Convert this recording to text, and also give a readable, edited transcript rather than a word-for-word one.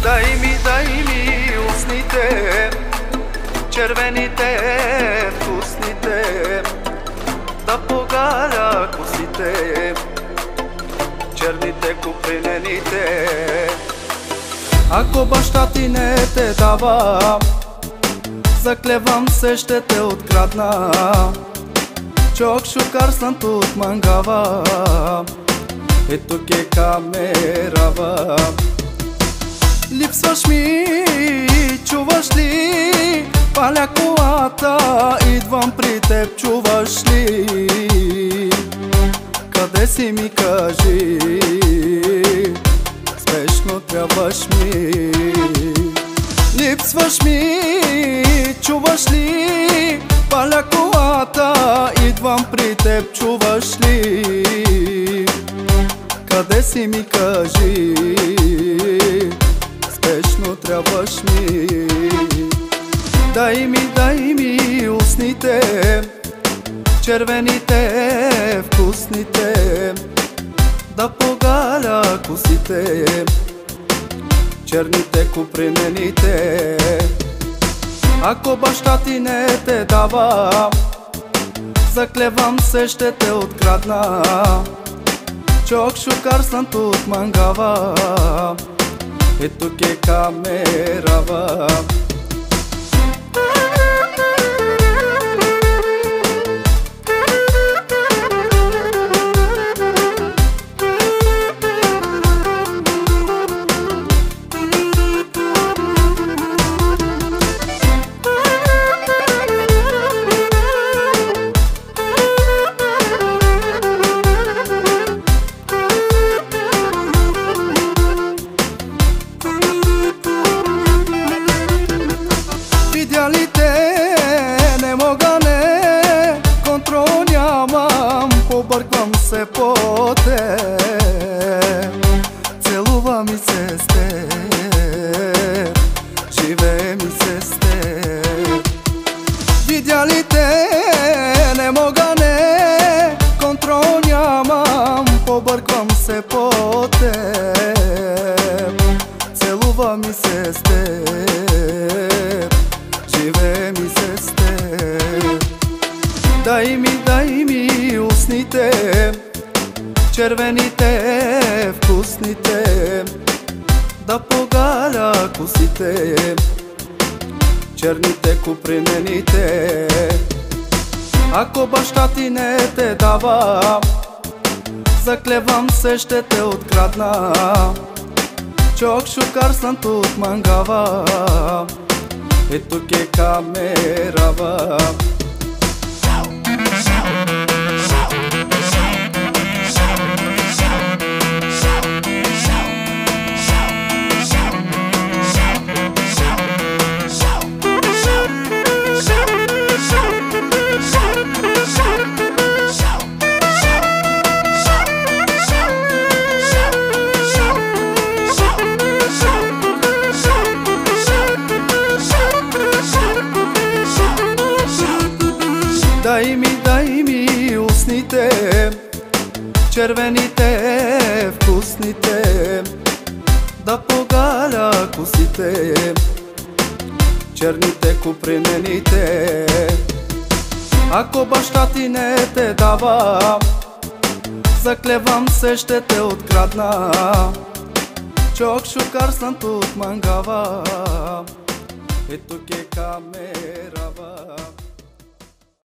Дай ми устните, червените, вкусните, да погаля косите, черните купринените. Ако баща ти не те дава, заклевам се, ще те открадна. Чок шукар сантут мангава, ето ке камерава. Липсваш ми, чуваш ли? Паля колата, идвам при теб, чуваш ли? Къде си ми кажи, спешно трябваш ми. Липсваш ми, чуваш ли? Паля колата, идвам при теб, чуваш ли? Къде си ми кажи, спешно трябваш ми. Дай ми устните, червените, вкусните, да погаля косите, черните купринените. Ако баща ти не те дава, заклевам се, ще те открадна. Чок шукар сантут мангава, ето ке камерава. Не мога, не, контрол нямам, побърквам се по теб. Целува ми се с теб, живее ми се с теб. Видя ли те, не мога, не, контрол нямам, побърквам се по теб. Целува ми се с теб, живее ми се с теб. Дай ми устните, червените, вкусните, да погаля косите, черните купринените. Ако баща ти не те дава, заклевам се, ще те открадна. Чок шукар сантут мангава, ето ке камерава. Дай ми устните, червените, вкусните, да погаля косите, черните купринените. Ако баща ти не те дава, заклевам се, ще те открадна. Чок шукар сантут мангава, ето ке камерава.